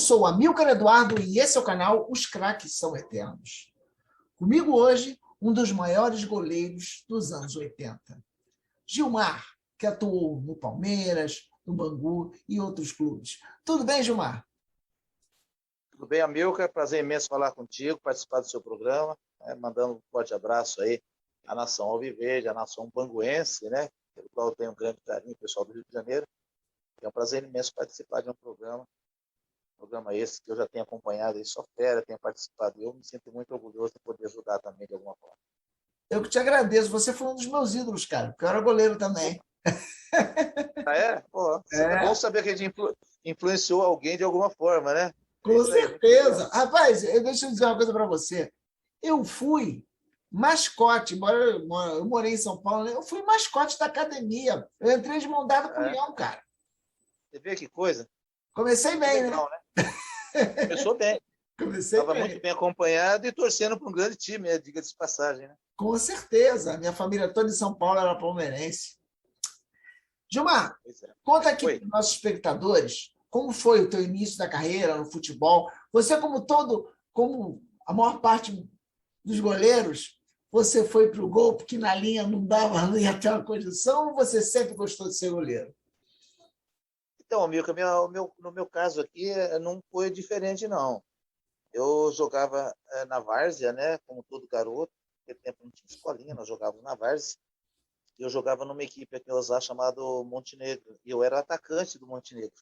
sou Amílcar Eduardo e esse é o canal Os Craques São Eternos. Comigo hoje, um dos maiores goleiros dos anos 80. Gilmar, que atuou no Palmeiras, no Bangu e outros clubes. Tudo bem, Gilmar? Tudo bem, Amílcar? Prazer imenso falar contigo, participar do seu programa, mandando um forte abraço aí à nação alviverde, à nação banguense, né? Pelo qual eu tenho um grande carinho, pessoal do Rio de Janeiro. É um prazer imenso participar de um programa esse que eu já tenho acompanhado aí, só fera, tenho participado. Eu me sinto muito orgulhoso de poder ajudar também de alguma forma. Eu que te agradeço. Você foi um dos meus ídolos, cara, porque eu era goleiro também. Ah, é? Pô, é bom saber que a gente influenciou alguém de alguma forma, né? Com certeza. Rapaz, deixa eu dizer uma coisa para você. Eu fui mascote, embora eu morei em São Paulo, né? Eu fui mascote da academia. Eu entrei de mão dada com o Leão, cara. Você vê que coisa? Comecei bem, legal, né? Começou bem. Estava muito bem acompanhado e torcendo para um grande time, diga-se de passagem, né? Com certeza. A minha família toda em São Paulo era palmeirense. Gilmar, conta aqui para os nossos espectadores como foi o teu início da carreira no futebol. Você, como a maior parte dos goleiros, você foi para o gol porque na linha não ia ter uma condição, ou você sempre gostou de ser goleiro? Então, Milka, no meu caso aqui não foi diferente, não. Eu jogava na várzea, né, como todo garoto. Naquele tempo não tinha escolinha, nós jogávamos na várzea. Eu jogava numa equipe aqui em Osasco chamado Montenegro, e eu era atacante do Montenegro.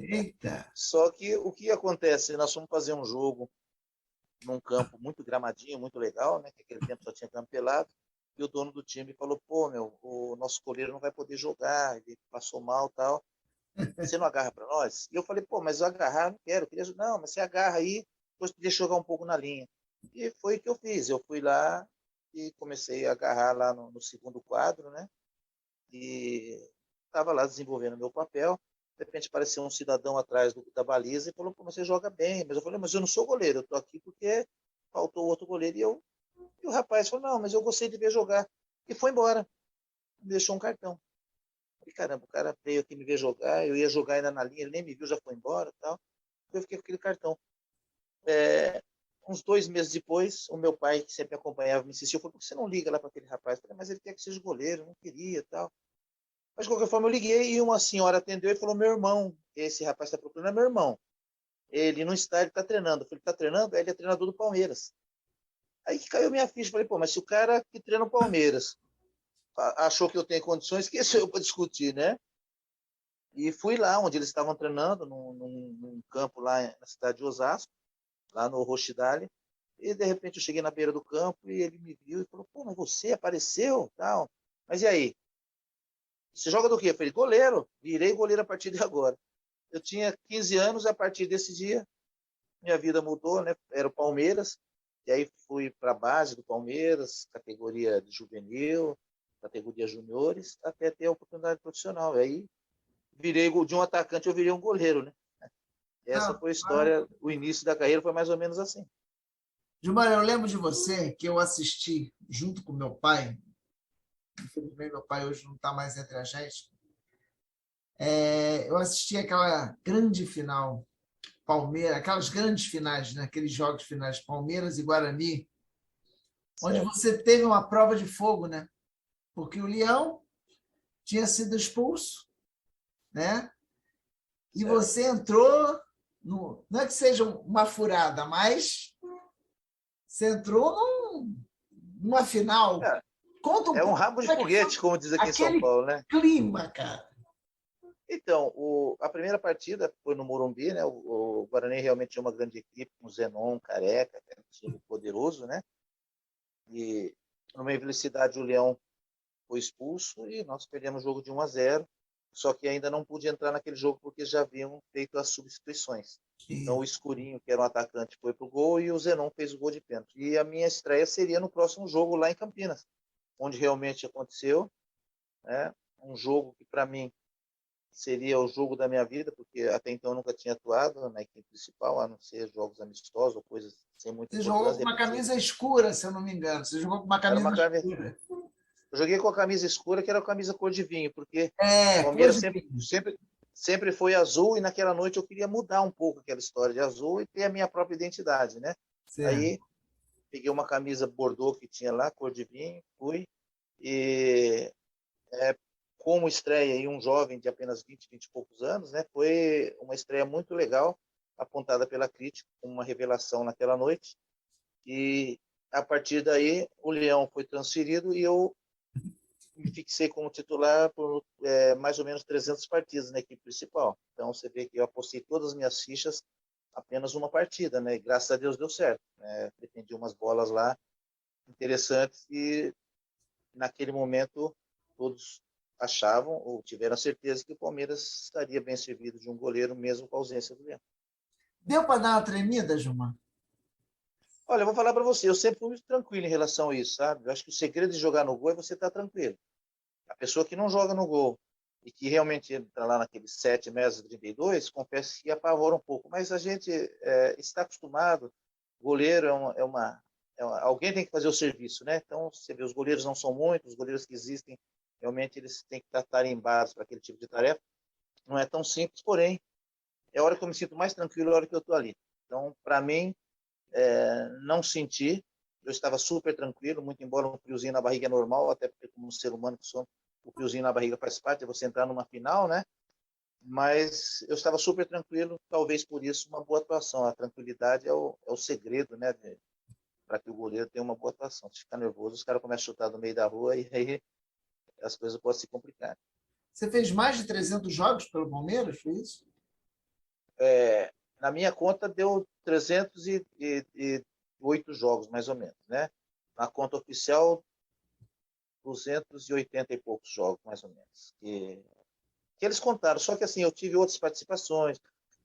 Eita! Só que o que acontece? Nós fomos fazer um jogo num campo muito gramadinho, muito legal, né? Que naquele tempo só tinha campo pelado, e o dono do time falou: pô, o nosso goleiro não vai poder jogar, ele passou mal e tal. Você não agarra para nós? E eu falei: pô, mas eu agarrar não quero, eu queria jogar. Não, mas você agarra aí, depois deixa jogar um pouco na linha. E foi o que eu fiz. Eu fui lá e comecei a agarrar lá no segundo quadro, né? E estava lá desenvolvendo meu papel. De repente apareceu um cidadão atrás da baliza e falou: pô, mas você joga bem. Mas eu falei: mas eu não sou goleiro, eu estou aqui porque faltou outro goleiro. E o rapaz falou: não, mas eu gostei de ver jogar. E foi embora. Me deixou um cartão. E caramba, o cara veio aqui me ver jogar, eu ia jogar ainda na linha, ele nem me viu, já foi embora e tal. Eu fiquei com aquele cartão. Uns 2 meses depois, o meu pai, que sempre me acompanhava, me insistiu: por que você não liga lá para aquele rapaz? Eu falei: mas ele quer que seja goleiro, eu não queria e tal. Mas, de qualquer forma, eu liguei e uma senhora atendeu e falou: meu irmão, esse rapaz está procurando, é meu irmão. Ele não está, ele está treinando. Eu falei: está treinando? Ele é treinador do Palmeiras. Aí que caiu minha ficha. Falei: pô, mas se o cara que treina o Palmeiras achou que eu tenho condições, que sou eu para discutir, né? E fui lá onde eles estavam treinando, num campo lá na cidade de Osasco, lá no Rochidale. E, de repente, eu cheguei na beira do campo e ele me viu e falou: pô, mas você apareceu? Tal. Mas e aí? Você joga do quê? Eu falei: goleiro. Virei goleiro a partir de agora. Eu tinha 15 anos e a partir desse dia minha vida mudou, né? Era o Palmeiras. E aí fui para a base do Palmeiras, categoria de juvenil, categoria juniores, até ter a oportunidade profissional. E aí virei de um atacante, eu virei um goleiro, né? Essa foi a história, o início da carreira foi mais ou menos assim. Gilmar, eu lembro de você que eu assisti junto com meu pai. Infelizmente, meu pai hoje não está mais entre a gente. Eu assisti aquela grande final, Palmeiras, aquelas grandes finais, né? Aqueles jogos finais, Palmeiras e Guarani, onde você teve uma prova de fogo, né? Porque o Leão tinha sido expulso, né? E você entrou, não é que seja uma furada, mas você entrou numa final. Conta um rabo de foguete, como diz aqui em São Paulo, né? Clima, cara. Então, a primeira partida foi no Morumbi, né? O Guarani realmente tinha uma grande equipe, com o Zenon, Careca, que era um time poderoso, né? E, numa infelicidade, o Leão foi expulso e nós perdemos o jogo de 1-0, só que ainda não pude entrar naquele jogo porque já haviam feito as substituições. Então, o Escurinho, que era um atacante, foi para o gol e o Zenon fez o gol de pênalti. E a minha estreia seria no próximo jogo lá em Campinas, onde realmente aconteceu, né? Um jogo que, para mim, seria o jogo da minha vida, porque até então eu nunca tinha atuado na equipe principal, a não ser jogos amistosos ou coisas sem muita importância. Você jogou com uma camisa escura, se eu não me engano. Você jogou com uma camisa escura. Eu joguei com a camisa escura, que era a camisa cor de vinho, porque o Palmeiras sempre foi azul, e naquela noite eu queria mudar um pouco aquela história de azul e ter a minha própria identidade, né? Certo. Aí peguei uma camisa bordô que tinha lá, cor de vinho, fui, e como estreia aí um jovem de apenas 20 e poucos anos, né? Foi uma estreia muito legal, apontada pela crítica, como uma revelação naquela noite, e a partir daí o Leão foi transferido e eu me fixei como titular por mais ou menos 300 partidas na equipe principal. Então você vê que eu apostei todas as minhas fichas apenas uma partida, né? E graças a Deus deu certo, né? Defendi umas bolas lá interessantes e naquele momento todos achavam ou tiveram a certeza que o Palmeiras estaria bem servido de um goleiro mesmo com a ausência do Leão. Deu para dar uma tremida, Gilmar? Olha, eu vou falar para você, eu sempre fui muito tranquilo em relação a isso, sabe? Eu acho que o segredo de jogar no gol é você estar tranquilo. A pessoa que não joga no gol e que realmente entra lá naqueles 7 metros 32, confesso que apavora um pouco. Mas a gente está acostumado, goleiro alguém tem que fazer o serviço, né? Então, você vê, os goleiros não são muitos, os goleiros que existem, realmente eles têm que estar tarimbados para aquele tipo de tarefa. Não é tão simples, porém, é a hora que eu me sinto mais tranquilo, é a hora que eu estou ali. Então, para mim, não senti, eu estava super tranquilo, muito embora um friozinho na barriga é normal, até porque como ser humano que sou, o friozinho na barriga faz parte, é você entrar numa final, né? Mas eu estava super tranquilo, talvez por isso uma boa atuação. A tranquilidade é o segredo, né? Para que o goleiro tenha uma boa atuação. Se ficar nervoso, os caras começam a chutar no meio da rua e aí as coisas podem se complicar. Você fez mais de 300 jogos pelo Palmeiras, foi isso? Na minha conta deu 308 jogos, mais ou menos, né? Na conta oficial, 280 e poucos jogos, mais ou menos. Que eles contaram. Só que assim, eu tive outras participações.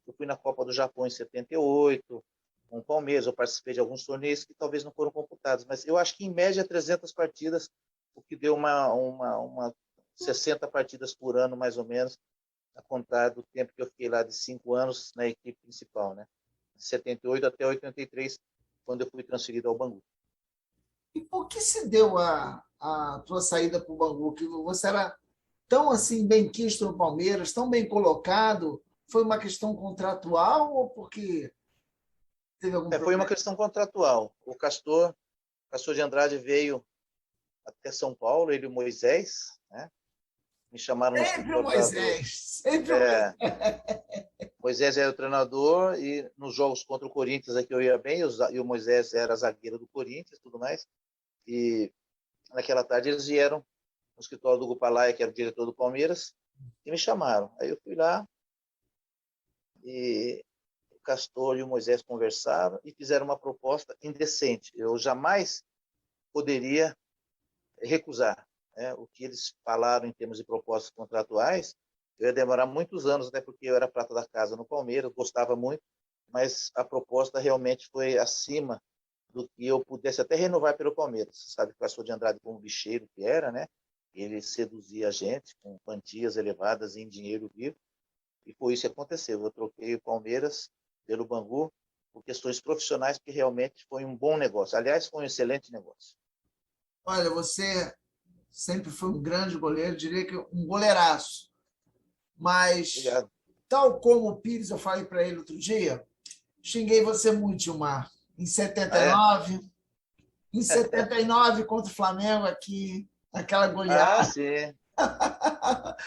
Eu fui na Copa do Japão em 78, com o Palmeiras, eu participei de alguns torneios que talvez não foram computados, mas eu acho que em média 300 partidas, o que deu uma 60 partidas por ano, mais ou menos, a contar do tempo que eu fiquei lá de 5 anos na equipe principal, né? De 78 até 83, quando eu fui transferido ao Bangu. E por que se deu a tua saída para o Bangu? Que você era tão assim bem quisto no Palmeiras, tão bem colocado? Foi uma questão contratual ou porque teve algum Foi uma problema? questão contratual. Castor de Andrade veio até São Paulo, ele e o Moisés, né? Me chamaram no Sempre o escritório lá Moisés, sempre o é, Moisés. Moisés era o treinador e nos jogos contra o Corinthians aqui eu ia bem e o Moisés era zagueiro do Corinthians e tudo mais. E naquela tarde eles vieram no escritório do Gupalaia, que era o diretor do Palmeiras, e me chamaram. Aí eu fui lá e o Castor e o Moisés conversaram e fizeram uma proposta indecente. Eu jamais poderia recusar, né? O que eles falaram em termos de propostas contratuais, eu ia demorar muitos anos, até porque eu era prata da casa no Palmeiras, gostava muito, mas a proposta realmente foi acima do que eu pudesse até renovar pelo Palmeiras. Você sabe que o Castor de Andrade, como bicheiro que era, né? Ele seduzia a gente com quantias elevadas em dinheiro vivo, e foi isso que aconteceu. Eu troquei o Palmeiras pelo Bangu por questões profissionais, porque realmente foi um bom negócio. Aliás, foi um excelente negócio. Olha, você sempre foi um grande goleiro, diria que um goleiraço. Mas, Obrigado. tal como o Pires, eu falei para ele outro dia, xinguei você muito, Gilmar. Em Ah, é? 79, em 79 contra o Flamengo aqui, aquela Ah, goleada. sim.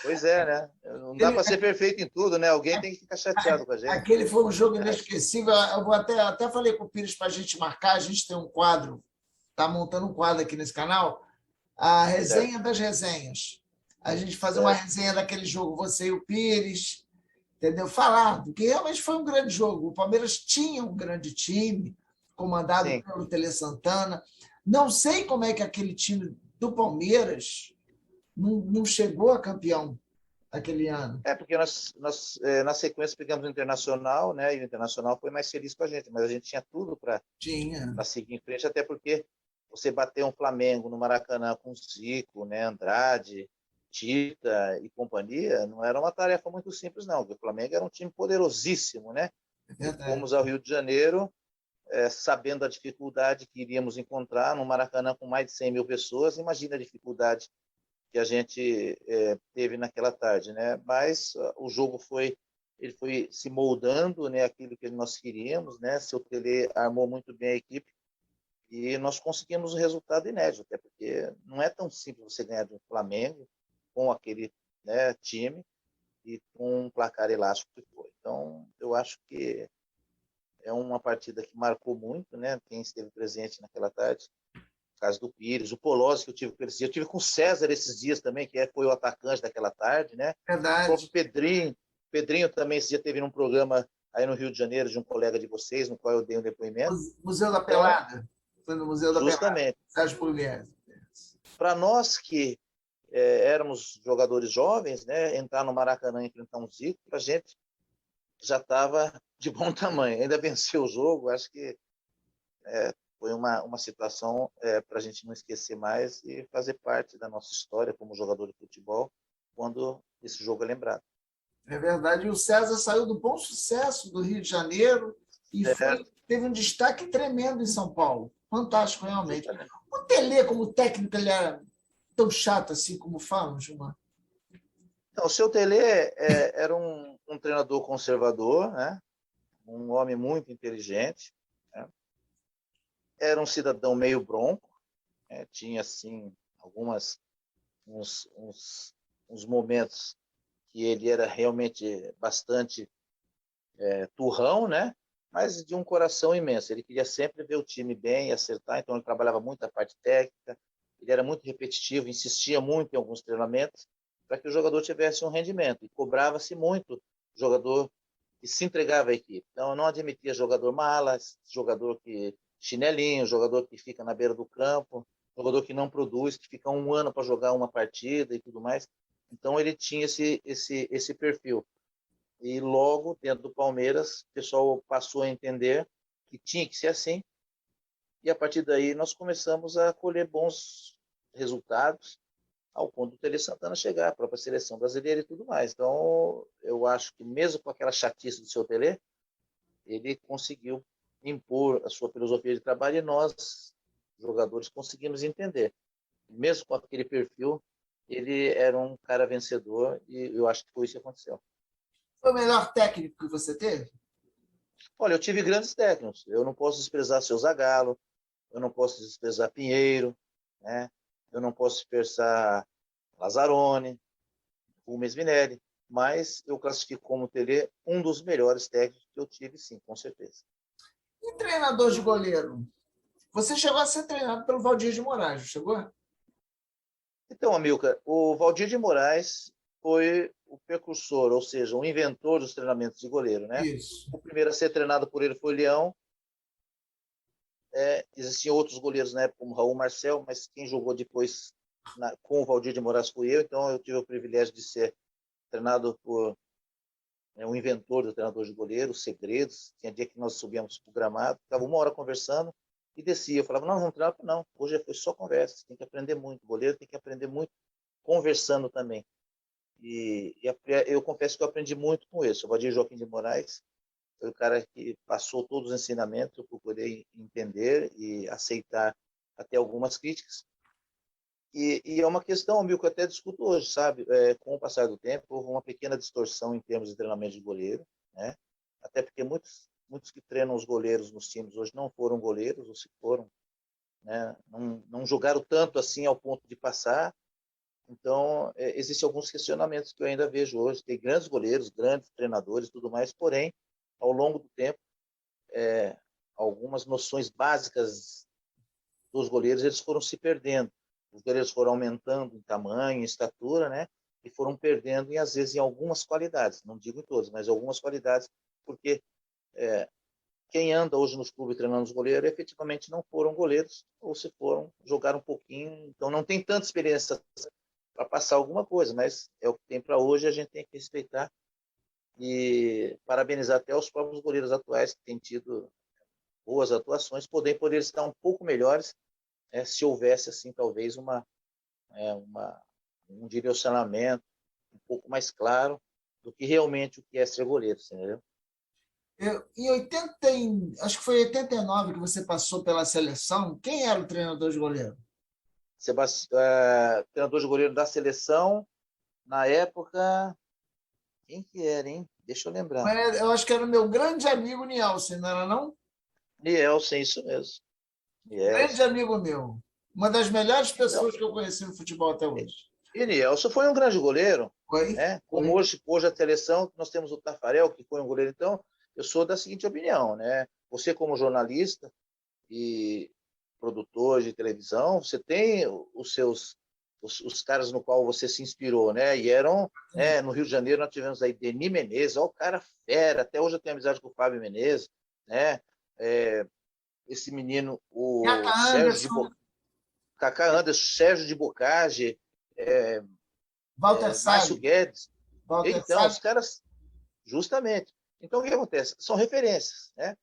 Pois é, né? Não dá Aquele, para ser perfeito em tudo, né? Alguém tem que ficar chateado com a gente. aquele foi um jogo inesquecível. Eu vou até falei com o Pires para a gente marcar, a gente tem um quadro, está montando um quadro aqui nesse canal, a Certo, resenha das resenhas. A gente fazer uma certo. resenha daquele jogo, você e o Pires, entendeu? Falar, porque realmente foi um grande jogo. O Palmeiras tinha um grande time, comandado Sim. pelo Tele Santana. Não sei como é que aquele time do Palmeiras não chegou a campeão aquele ano. Porque nós na sequência pegamos o Internacional, né? E o Internacional foi mais feliz com a gente, mas a gente tinha tudo para Tinha. seguir em frente, até porque você bater um Flamengo no Maracanã com Zico, né? Andrade, Tita e companhia, não era uma tarefa muito simples, não. Porque o Flamengo era um time poderosíssimo, né? É E verdade. fomos ao Rio de Janeiro sabendo a dificuldade que iríamos encontrar no Maracanã com mais de 100 mil pessoas. Imagina a dificuldade que a gente teve naquela tarde, né? Mas o jogo ele foi se moldando, né? Aquilo que nós queríamos, né? Seu Tele armou muito bem a equipe e nós conseguimos um resultado inédito, até porque não é tão simples você ganhar de um Flamengo com aquele, né, time e com um placar elástico que foi. Então, eu acho que é uma partida que marcou muito, né? Quem esteve presente naquela tarde. O caso do Pires, o Polozzi que eu tive com esses dias. Eu tive com o César esses dias também, que foi o atacante daquela tarde, né? O próprio Verdade. Pedrinho. Pedrinho também esse dia teve num programa aí no Rio de Janeiro de um colega de vocês, no qual eu dei um depoimento. Museu da Então, Pelada. Foi no Museu da Pelada. justamente, Sérgio Pugliese. para nós que éramos jogadores jovens, né, entrar no Maracanã e enfrentar um Zico, para a gente já estava de bom tamanho. Ainda venceu o jogo, acho que foi uma situação para a gente não esquecer mais e fazer parte da nossa história como jogador de futebol quando esse jogo é lembrado. É verdade. E o César saiu do Bom Sucesso do Rio de Janeiro e teve um destaque tremendo em São Paulo. Fantástico, realmente. Justamente. O Tele, como técnico, ele era tão chato assim como falam, Gilmar? Então, o seu Tele era um treinador conservador, né? Um homem muito inteligente, né? Era um cidadão meio bronco, né? Tinha assim uns momentos que ele era realmente bastante turrão, né? Mas de um coração imenso. Ele queria sempre ver o time bem, acertar, então ele trabalhava muito a parte técnica, ele era muito repetitivo, insistia muito em alguns treinamentos para que o jogador tivesse um rendimento, e cobrava-se muito o jogador que se entregava à equipe. Então, não admitia jogador mala, jogador que chinelinho, jogador que fica na beira do campo, jogador que não produz, que fica um ano para jogar uma partida e tudo mais. Então, ele tinha esse perfil. E logo, dentro do Palmeiras, o pessoal passou a entender que tinha que ser assim. E a partir daí nós começamos a colher bons resultados, ao ponto do Tele Santana chegar, a própria seleção brasileira e tudo mais. Então, eu acho que mesmo com aquela chatice do seu Tele, ele conseguiu impor a sua filosofia de trabalho e nós, jogadores, conseguimos entender. Mesmo com aquele perfil, ele era um cara vencedor e eu acho que foi isso que aconteceu. Foi o melhor técnico que você teve? Olha, eu tive grandes técnicos. Eu não posso desprezar seu Zagallo, eu não posso desprezar Pinheiro, né? Eu não posso desprezar Lazzaroni, Rubens Minelli, mas eu classifico como Tele um dos melhores técnicos que eu tive, sim, com certeza. E treinador de goleiro? Você chegou a ser treinado pelo Valdir de Moraes, não chegou? Então, Amilcar, o Valdir de Moraes foi o precursor, ou seja, o inventor dos treinamentos de goleiro, né? Isso. O primeiro a ser treinado por ele foi o Leão. Existiam outros goleiros na época, como Raul Marcel, mas quem jogou depois com o Valdir de Moraes foi eu, então eu tive o privilégio de ser treinado por um inventor do treinador de goleiro, segredos. Tinha dia que nós subíamos para o gramado, ficava uma hora conversando e descia. Eu falava, não, vamos treinar, não. Hoje foi só conversa, tem que aprender muito. O goleiro tem que aprender muito conversando também. E eu confesso que eu aprendi muito com isso. O Valdir Joaquim de Moraes foi o cara que passou todos os ensinamentos, eu procurei entender e aceitar até algumas críticas. E é uma questão, amigo, que eu até discuto hoje, sabe? Com o passar do tempo, houve uma pequena distorção em termos de treinamento de goleiro, né? Até porque muitos que treinam os goleiros nos times hoje não foram goleiros, ou se foram, né? Não jogaram tanto assim ao ponto de passar. Então, existem alguns questionamentos que eu ainda vejo hoje. Tem grandes goleiros, grandes treinadores, tudo mais, porém, ao longo do tempo, algumas noções básicas dos goleiros eles foram se perdendo. Os goleiros foram aumentando em tamanho, em estatura, né? E foram perdendo, e às vezes, em algumas qualidades. Não digo em todas, mas algumas qualidades, porque quem anda hoje nos clubes treinando os goleiros, efetivamente não foram goleiros, ou se foram, jogaram um pouquinho, então não tem tanta experiência para passar alguma coisa, mas é o que tem para hoje, a gente tem que respeitar e parabenizar até os próprios goleiros atuais que têm tido boas atuações, poder estar um pouco melhores, se houvesse assim talvez um direcionamento um pouco mais claro do que realmente o que é ser goleiro, entendeu? Em 80, acho que foi em 89 que você passou pela seleção. Quem era o treinador de goleiro? treinador de goleiro da seleção, na época, quem que era, hein? Deixa eu lembrar. Eu acho que era o meu grande amigo Nielsen, não era não? Nielsen, isso mesmo. Grande Nielsen. amigo meu. Uma das melhores Então, pessoas que eu conheci no futebol até hoje. e Nielsen foi um grande goleiro, Foi? né? Como Foi. hoje a seleção, nós temos o Tafarel, que foi um goleiro. Então, eu sou da seguinte opinião, né? Você, como jornalista e produtor de televisão, você tem os caras no qual você se inspirou, né? E eram, né, no Rio de Janeiro nós tivemos aí Denis Menezes, ó, o cara fera, até hoje eu tenho amizade com o Fábio Menezes, né? Esse menino, o Cata Sérgio de Anderson, Kaká Anderson, Sérgio de Bocage, Walter Márcio Salles. Guedes. Walter Então, os Salles. caras, justamente. Então, o que acontece? São referências, né?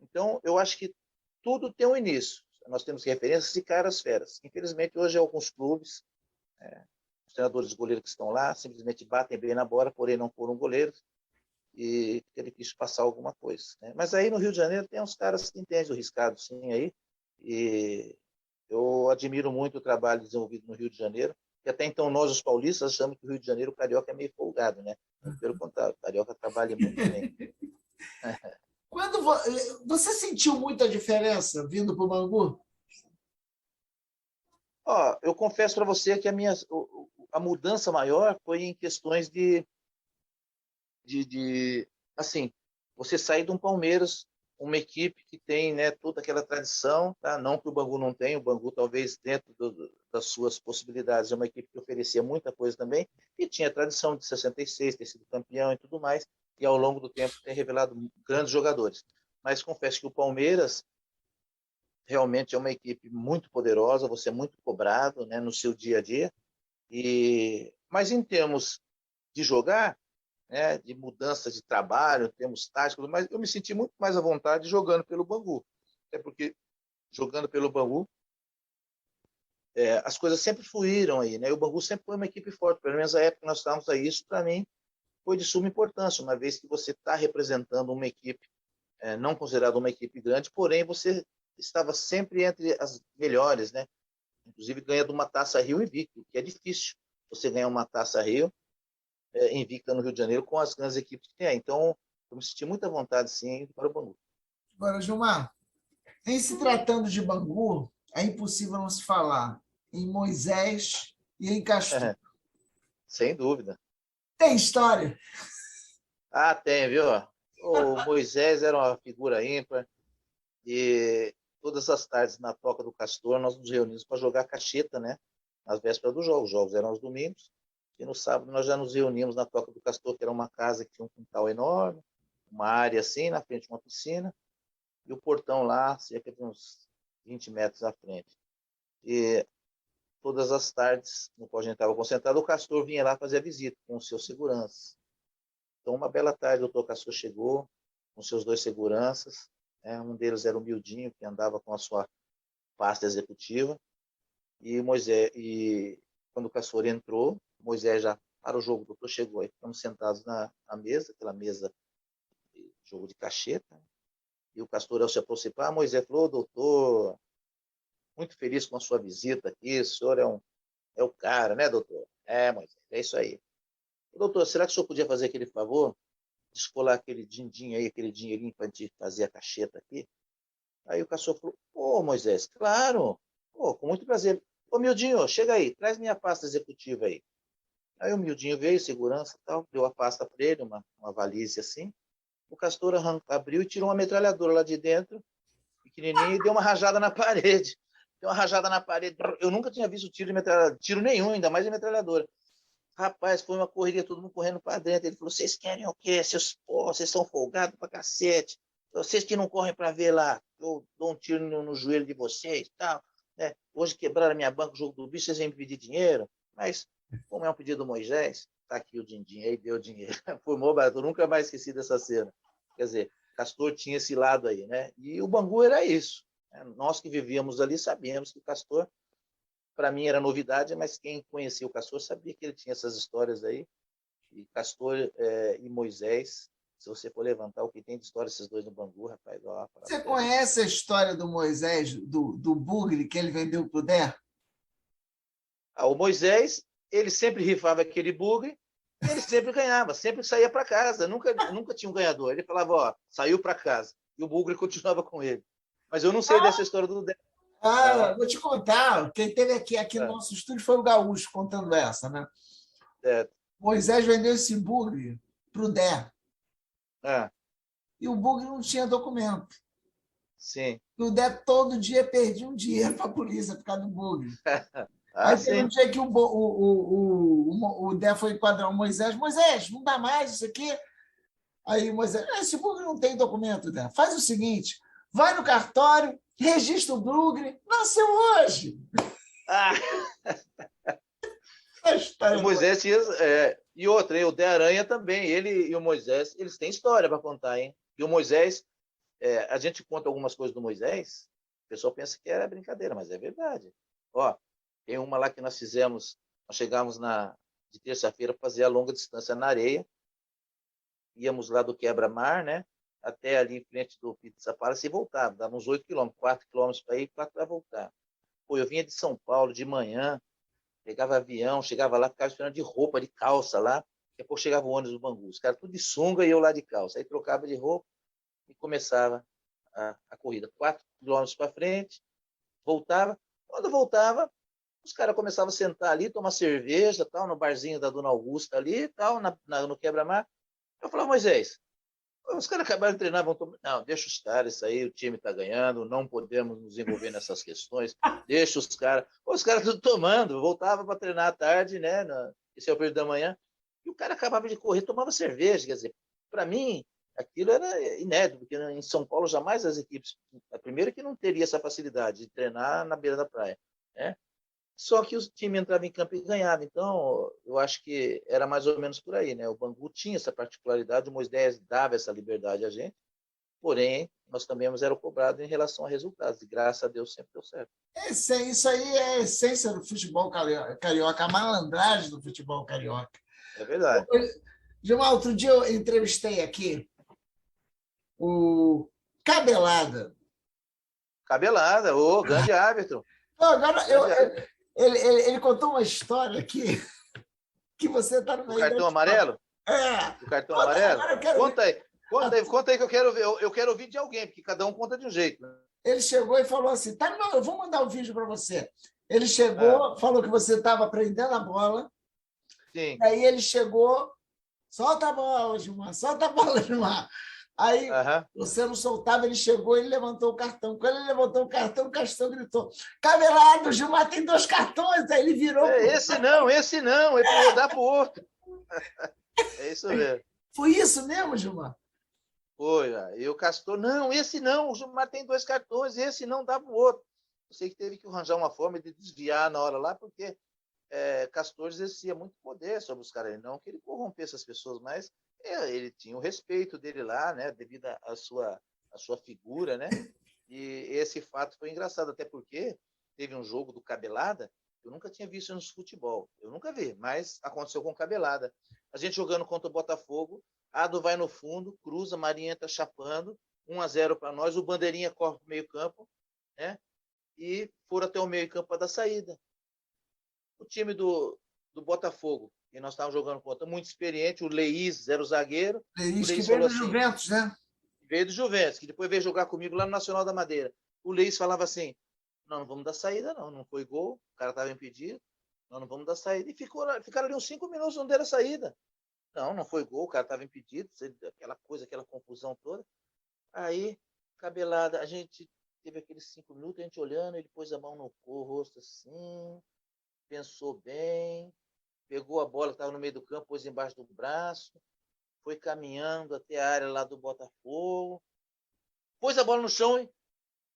Então, eu acho que tudo tem um início. Nós temos referências de caras feras. Infelizmente, hoje, alguns clubes, os treinadores de goleiro que estão lá, simplesmente batem bem na bola, porém não foram goleiros, e é difícil passar alguma coisa. Né? Mas aí no Rio de Janeiro tem uns caras que entendem o riscado, sim, aí, e eu admiro muito o trabalho desenvolvido no Rio de Janeiro, que até então nós, os paulistas, achamos que o Rio de Janeiro, o carioca é meio folgado, né? Pelo contrário, o carioca trabalha muito bem. Quando você sentiu muita diferença vindo para o Bangu? Ó, eu confesso para você que a mudança maior foi em questões assim, você sair de um Palmeiras, uma equipe que tem, né, toda aquela tradição, tá? Não que o Bangu não tenha, o Bangu talvez dentro das suas possibilidades é uma equipe que oferecia muita coisa também e tinha a tradição de 66 ter sido campeão e tudo mais, e ao longo do tempo tem revelado grandes jogadores. Mas confesso que o Palmeiras realmente é uma equipe muito poderosa, você é muito cobrado, né, no seu dia a dia, mas em termos de jogar, né, de mudança de trabalho, temos táticos, mas eu me senti muito mais à vontade jogando pelo Bangu. Até porque jogando pelo Bangu, as coisas sempre fluíram aí, né? O Bangu sempre foi uma equipe forte, pelo menos a época que nós estávamos aí, isso para mim foi de suma importância, uma vez que você está representando uma equipe, não considerada uma equipe grande, porém você estava sempre entre as melhores, né? Inclusive ganhando uma Taça Rio invicto, que é difícil você ganhar uma Taça Rio invicta no Rio de Janeiro com as grandes equipes que tem. Então, eu me senti muita vontade, sim, para o Bangu. Agora, Gilmar, em se tratando de Bangu, é impossível não se falar em Moisés e em Castor. Sem dúvida. Tem história? Ah, tem, viu? O Moisés era uma figura ímpar e todas as tardes na Toca do Castor nós nos reunimos para jogar cacheta, né? Nas vésperas dos jogos. Os jogos eram aos domingos e no sábado nós já nos reuníamos na Toca do Castor, que era uma casa que tinha um quintal enorme, uma área assim, na frente de uma piscina e o portão lá, cerca de uns 20 metros à frente. E todas as tardes, no qual a gente estava concentrado, o Castor vinha lá fazer a visita com os seus seguranças. Então, uma bela tarde, o doutor Castor chegou com seus dois seguranças, né? Um deles era o Mildinho, que andava com a sua pasta executiva, e Moisés, e quando o Castor entrou, Moisés já para o jogo, o doutor chegou, aí ficamos sentados na mesa, aquela mesa de jogo de cacheta, e o Castor, ao se aproximar, Moisés falou: doutor, muito feliz com a sua visita aqui, o senhor é o cara, né, doutor? É, Moisés, é isso aí. Doutor, será que o senhor podia fazer aquele favor? Descolar aquele din-din aí, aquele dinheirinho para a gente fazer a cacheta aqui? Aí o Castor falou: ô, Moisés, claro, pô, com muito prazer. Ô, Mildinho, chega aí, traz minha pasta executiva aí. Aí o Mildinho veio, segurança e tal, deu a pasta para ele, uma valise assim. O Castor abriu e tirou uma metralhadora lá de dentro, pequenininha, e deu uma rajada na parede. Deu uma rajada na parede. Eu nunca tinha visto tiro de metralhadora, tiro nenhum, ainda mais de metralhadora. Rapaz, foi uma correria, todo mundo correndo para dentro. Ele falou: vocês querem o quê? Vocês são folgados pra cacete. Vocês que não correm para ver lá, eu dou um tiro no joelho de vocês, tal. Né? Hoje quebraram a minha banca, o jogo do bicho, vocês vêm me pedir dinheiro. Mas, como é um pedido do Moisés, tá aqui o din-din, aí deu dinheiro. Foi mó barato, eu nunca mais esqueci dessa cena. Quer dizer, Castor tinha esse lado aí, né? E o Bangu era isso. Né? Nós que vivíamos ali sabíamos que o Castor, para mim era novidade, mas quem conhecia o Castor sabia que ele tinha essas histórias aí. E Castor e Moisés, se você for levantar o que tem de história esses dois no Bangu, rapaz, ó, Você é difícil. conhece a história do Moisés, do Bugre, que ele vendeu para o Der? O Moisés, ele sempre rifava aquele bugre e ele sempre ganhava, sempre saía para casa, nunca tinha um ganhador. Ele falava, ó, saiu para casa. E o bugre continuava com ele. Mas eu não sei dessa história do Dé. Vou te contar. Quem teve aqui no nosso estúdio foi o Gaúcho contando essa, né? É. Moisés vendeu esse bugre para o Dé. É. E o bugre não tinha documento. Sim. E o Dé todo dia perdia um dinheiro para a polícia por causa do bugre. Aí teve um dia que o Dé foi enquadrar o Moisés. Moisés, não dá mais isso aqui. Aí o Moisés, esse bugre não tem documento, Dé. Faz o seguinte, vai no cartório, registra o bugre, nasceu hoje. O Moisés tinha... E outra, o Dé Aranha também, ele e o Moisés, eles têm história para contar, hein? E o Moisés, a gente conta algumas coisas do Moisés, o pessoal pensa que era brincadeira, mas é verdade. Ó, tem uma lá que nós chegamos de terça-feira para fazer a longa distância na areia, íamos lá do Quebra-Mar, né? Até ali em frente do Pizza Palace e voltava, dava uns 8 quilômetros, 4 quilômetros para ir e 4 para voltar. Pô, eu vinha de São Paulo de manhã, pegava avião, chegava lá, ficava esperando de roupa, de calça lá, daqui a pouco chegava o ônibus do Bangu, os caras tudo de sunga e eu lá de calça, aí trocava de roupa e começava a corrida, 4 quilômetros para frente, voltava, quando eu voltava, os caras começavam a sentar ali, tomar cerveja, tal, no barzinho da Dona Augusta ali, tal, no Quebra-Mar. Eu falava, Moisés, os caras acabaram de treinar, vão tomar... Não, deixa os caras, isso aí, o time está ganhando, não podemos nos envolver nessas questões, deixa os caras. Os caras tudo tomando, voltava para treinar à tarde, né? Esse é o período da manhã, e o cara acabava de correr, tomava cerveja, quer dizer, para mim, aquilo era inédito, porque em São Paulo jamais as equipes, a primeira que não teria essa facilidade de treinar na beira da praia, né? Só que o time entrava em campo e ganhava. Então, eu acho que era mais ou menos por aí, né? O Bangu tinha essa particularidade, o Moisés dava essa liberdade a gente, porém, nós também éramos cobrados em relação a resultados, e graças a Deus sempre deu certo. Isso aí é a essência do futebol carioca, a malandragem do futebol carioca. É verdade. Gilmar, outro dia eu entrevistei aqui o Cabelada. Cabelada, o grande árbitro. Não, agora, ele contou uma história aqui que você está no meio. O cartão amarelo? É. O cartão amarelo? Conta aí que eu quero ver. Eu quero ouvir de alguém, porque cada um conta de um jeito. Né? Ele chegou e falou assim: tá, não, eu vou mandar um vídeo para você. Ele chegou, falou que você estava prendendo a bola. Sim. E aí ele chegou, solta a bola, Gilmar, solta a bola, Gilmar. Aí você não soltava, ele chegou e ele levantou o cartão. Quando ele levantou o cartão gritou: Cabelado, Gilmar tem 2 cartões. Aí ele virou. Esse não, ele vai dar para o outro. É isso mesmo. Foi isso mesmo, Gilmar? Foi. E o Castor, não, esse não, o Gilmar tem 2 cartões, esse não dá para o outro. Eu sei que teve que arranjar uma forma de desviar na hora lá, porque Castor exercia muito poder sobre os caras. Não que ele corrompesse as pessoas, mas ele tinha o respeito dele lá, né, devido à sua figura, né? E esse fato foi engraçado, até porque teve um jogo do Cabelada, eu nunca tinha visto no futebol, eu nunca vi, mas aconteceu com o Cabelada. A gente jogando contra o Botafogo, Ado vai no fundo, cruza, Marinha entra chapando, 1-0 para nós, o Bandeirinha corre para o meio campo, né? E foram até o meio campo para dar saída. O time do Botafogo, e nós estávamos jogando contra, muito experiente, o Leís era o zagueiro. Leís que veio do Juventus, né? Veio do Juventus, que depois veio jogar comigo lá no Nacional da Madeira. O Leís falava assim, não vamos dar saída não foi gol, o cara estava impedido, não vamos dar saída. E ficaram ali uns 5 minutos, não deram saída. Não foi gol, o cara estava impedido, aquela confusão toda. Aí, Cabelada, a gente teve aqueles 5 minutos, a gente olhando, ele pôs a mão no rosto assim, pensou bem, pegou a bola que estava no meio do campo, pôs embaixo do braço, foi caminhando até a área lá do Botafogo, pôs a bola no chão, hein?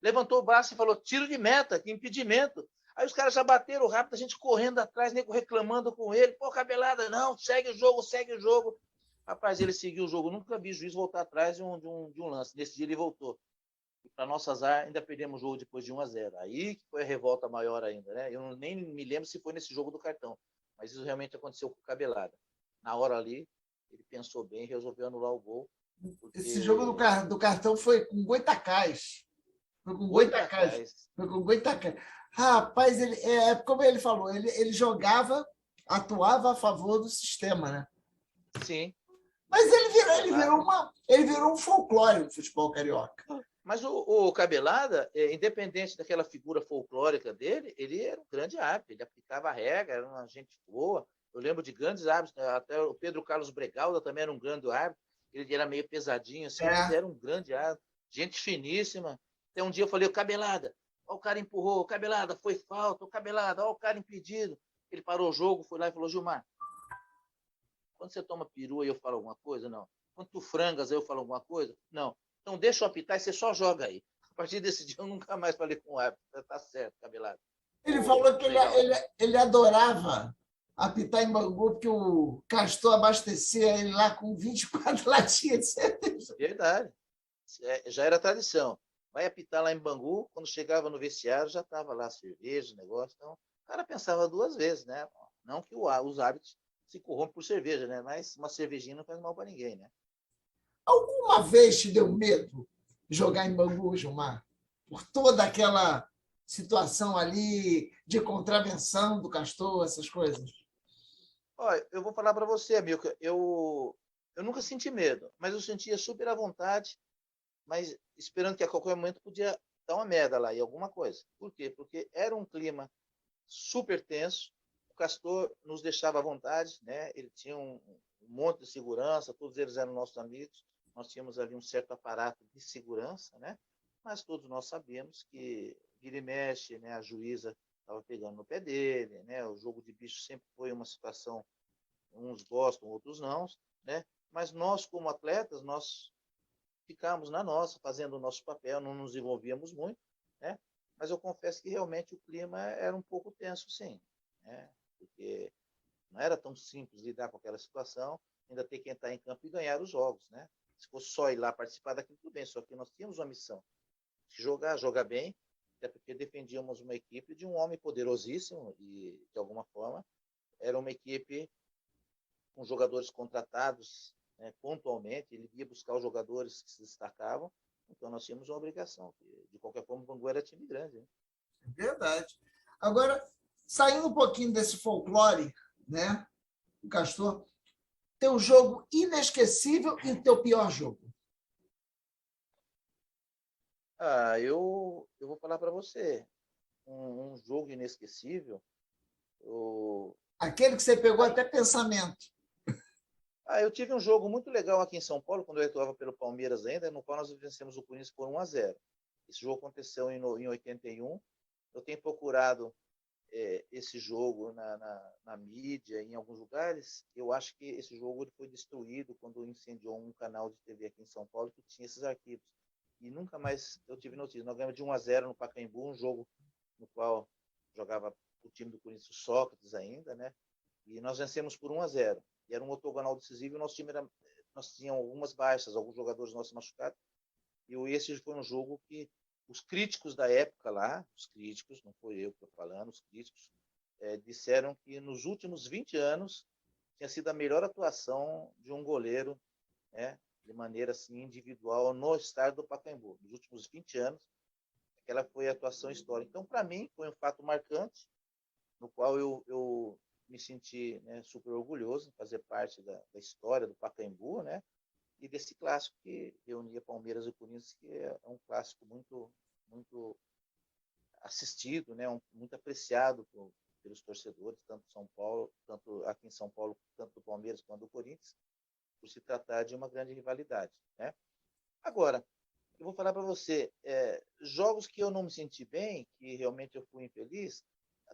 Levantou o braço e falou, tiro de meta, que impedimento. Aí os caras já bateram rápido, a gente correndo atrás, nego reclamando com ele, pô, Cabelada, não, segue o jogo. Rapaz, ele seguiu o jogo, nunca vi juiz voltar atrás de um lance. Nesse dia ele voltou. E para nosso azar, ainda perdemos o jogo depois de 1-0. Aí que foi a revolta maior ainda, né? Eu nem me lembro se foi nesse jogo do cartão, mas isso realmente aconteceu com o Cabelada. Na hora ali, ele pensou bem e resolveu anular o gol. Porque... Esse jogo do cartão foi com Goitacás. Foi com Goitacás. Rapaz, como ele falou, ele jogava, atuava a favor do sistema, né? Sim. Mas ele virou um folclore do futebol carioca. Mas o Cabelada, independente daquela figura folclórica dele, ele era um grande árbitro, ele aplicava a regra, era uma gente boa. Eu lembro de grandes árbitros, até o Pedro Carlos Bregalda também era um grande árbitro, ele era meio pesadinho assim, mas era um grande árbitro, gente finíssima. Até um dia eu falei, o Cabelada, ó, o cara empurrou, o Cabelada, foi falta, o Cabelada, ó, o cara impedido. Ele parou o jogo, foi lá e falou, Gilmar, quando você toma perua e eu falo alguma coisa, não. Quando tu frangas aí eu falo alguma coisa, não. Então deixa eu apitar e você só joga aí. A partir desse dia eu nunca mais falei com o árbitro. Tá certo, Cabelado. Ele falou que ele adorava apitar em Bangu, porque o Castor abastecia ele lá com 24 latinhas de cerveja. Verdade. Já era tradição. Vai apitar lá em Bangu, quando chegava no vestiário já estava lá a cerveja, o negócio. Então, o cara pensava duas vezes, né? Não que os árbitros se corrompem por cerveja, né? Mas uma cervejinha não faz mal para ninguém, né? Alguma vez te deu medo jogar em Bangu, Gilmar? Por toda aquela situação ali de contravenção do Castor, essas coisas? Olha, eu vou falar para você, amigo, eu nunca senti medo, mas eu sentia super à vontade, mas esperando que a qualquer momento podia dar uma merda lá e alguma coisa. Por quê? Porque era um clima super tenso, o Castor nos deixava à vontade, né? Ele tinha um monte de segurança, todos eles eram nossos amigos, nós tínhamos ali um certo aparato de segurança, né? Mas todos nós sabíamos que vira e mexe, né? A juíza estava pegando no pé dele, né? O jogo de bicho sempre foi uma situação, uns gostam, outros não, né? Mas nós, como atletas, nós ficámos na nossa, fazendo o nosso papel, não nos envolvíamos muito, né? Mas eu confesso que realmente o clima era um pouco tenso, sim, né? Porque não era tão simples lidar com aquela situação, ainda ter que entrar em campo e ganhar os jogos, né? Se fosse só ir lá participar daquilo, tudo bem, só que nós tínhamos uma missão, jogar bem, até porque defendíamos uma equipe de um homem poderosíssimo e, de alguma forma, era uma equipe com jogadores contratados, né, pontualmente, ele ia buscar os jogadores que se destacavam, então nós tínhamos uma obrigação. De qualquer forma, o Bangu era time grande. Né? Verdade. Agora, saindo um pouquinho desse folclore, né, o Castor, teu jogo inesquecível e o teu pior jogo? Eu vou falar para você, um jogo inesquecível. Aquele que você pegou até pensamento. Eu tive um jogo muito legal aqui em São Paulo, quando eu atuava pelo Palmeiras ainda, no qual nós vencemos o Corinthians por 1-0. Esse jogo aconteceu em 81. Eu tenho procurado esse jogo na mídia, em alguns lugares. Eu acho que esse jogo ele foi destruído quando incendiou um canal de TV aqui em São Paulo que tinha esses arquivos. E nunca mais eu tive notícia. Nós ganhamos de 1-0 no Pacaembu, um jogo no qual jogava o time do Corinthians, o Sócrates ainda, né? E nós vencemos por 1-0. E era um octogonal decisivo e o nosso time nós tínhamos algumas baixas, alguns jogadores nossos machucados. E esse foi um jogo que os críticos da época lá, os críticos, não foi eu que estou falando, os críticos, disseram que nos últimos 20 anos tinha sido a melhor atuação de um goleiro, né, de maneira assim, individual no estádio do Pacaembu. Nos últimos 20 anos, aquela foi a atuação histórica. Então, para mim, foi um fato marcante, no qual eu me senti, né, super orgulhoso de fazer parte da história do Pacaembu, né, e desse clássico que reunia Palmeiras e Corinthians, que é um clássico muito, muito assistido, né, muito apreciado pelos torcedores, tanto São Paulo, tanto aqui em São Paulo, tanto do Palmeiras quanto do Corinthians, por se tratar de uma grande rivalidade, né? Agora, eu vou falar para você, jogos que eu não me senti bem, que realmente eu fui infeliz,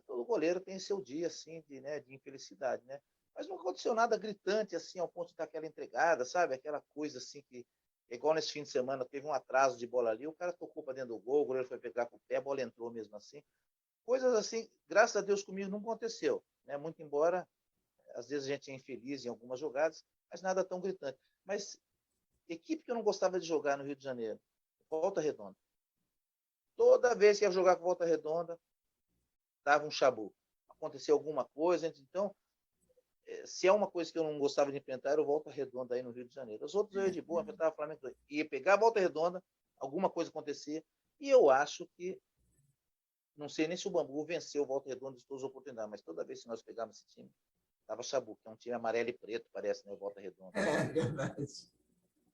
todo goleiro tem seu dia assim de infelicidade, né? Mas não aconteceu nada gritante assim ao ponto de dar aquela entregada, sabe? Aquela coisa assim que igual nesse fim de semana teve um atraso de bola ali, o cara tocou para dentro do gol, o goleiro foi pegar com o pé, a bola entrou mesmo assim. Coisas assim, graças a Deus comigo não aconteceu, né? Muito embora às vezes a gente é infeliz em algumas jogadas, mas nada tão gritante. Mas equipe que eu não gostava de jogar no Rio de Janeiro, Volta Redonda. Toda vez que ia jogar com Volta Redonda, dava um chabu. Aconteceu alguma coisa, então, se é uma coisa que eu não gostava de enfrentar, era o Volta Redonda aí no Rio de Janeiro. Os outros eu ia de boa, enfrentava o Flamengo, ia pegar a Volta Redonda, alguma coisa acontecia, e eu acho que não sei nem se o Bangu venceu o Volta Redonda de todas as oportunidades, mas toda vez que nós pegávamos esse time, tava Chabu, que é um time amarelo e preto, parece, né? O Volta Redonda. É verdade.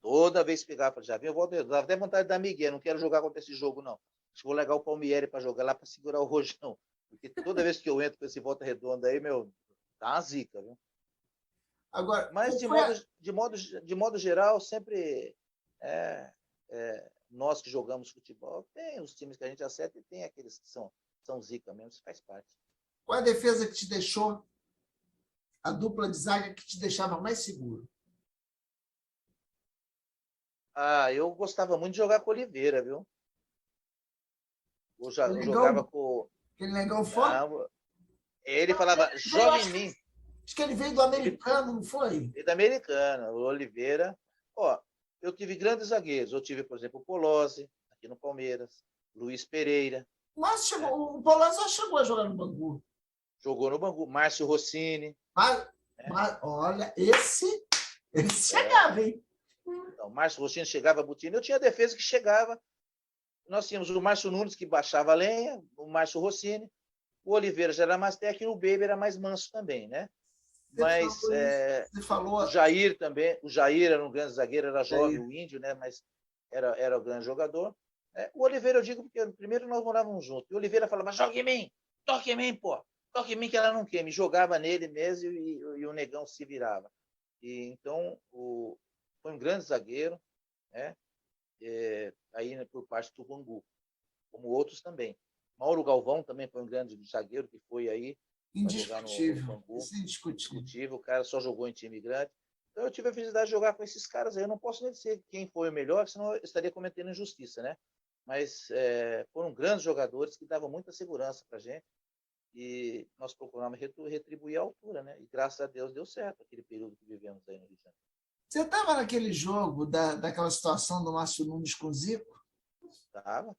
Toda vez que pegava, já vinha o Volta Redonda. Dava até vontade da Miguel, não quero jogar contra esse jogo, não. Acho que vou levar o Palmieri para jogar lá para segurar o Rojão. Porque toda vez que eu entro com esse Volta Redonda aí, meu, tá uma zica, viu? Agora, Mas, de modo geral, sempre nós que jogamos futebol, tem os times que a gente acerta e tem aqueles que são zica mesmo, isso faz parte. qual a defesa que te deixou, a dupla de zaga que te deixava mais seguro? Eu gostava muito de jogar com o Oliveira, viu? Eu jogava com... Aquele negão forte? Ele falava, joga em mim. Acho que ele veio do americano, não foi? Veio da Americana, o Oliveira. Ó, eu tive grandes zagueiros. Eu tive, por exemplo, o Polozzi, aqui no Palmeiras, Luiz Pereira. Mas o Polozzi já chegou a jogar no Bangu. Jogou no Bangu. Márcio Rossini. Mas olha, esse chegava, hein? Então, Márcio Rossini chegava a botina. Eu tinha defesa que chegava. Nós tínhamos o Márcio Nunes, que baixava a lenha, o Márcio Rossini. O Oliveira já era mais técnico e o Baby era mais manso também, né? Mas você falou... o Jair também. O Jair era um grande zagueiro, era jovem, o Índio, né? Mas era um grande jogador. O Oliveira, eu digo, porque primeiro nós morávamos juntos. E o Oliveira falava, joga em mim, toque em mim, pô. Toque em mim que ela não queime. Jogava nele mesmo e o negão se virava. E, então, foi um grande zagueiro, né? Aí, né, por parte do Bangu, como outros também. Mauro Galvão também foi um grande zagueiro que foi aí indiscutível. No Bangu. Isso é indiscutível. O cara só jogou em time grande. Então eu tive a felicidade de jogar com esses caras aí. Eu não posso nem dizer quem foi o melhor, senão eu estaria cometendo injustiça, né? Mas foram grandes jogadores que davam muita segurança para a gente. E nós procuramos retribuir a altura, né? E graças a Deus deu certo aquele período que vivemos aí no Rio de Janeiro. Você estava naquele jogo daquela situação do Márcio Nunes com o Zico? Tava.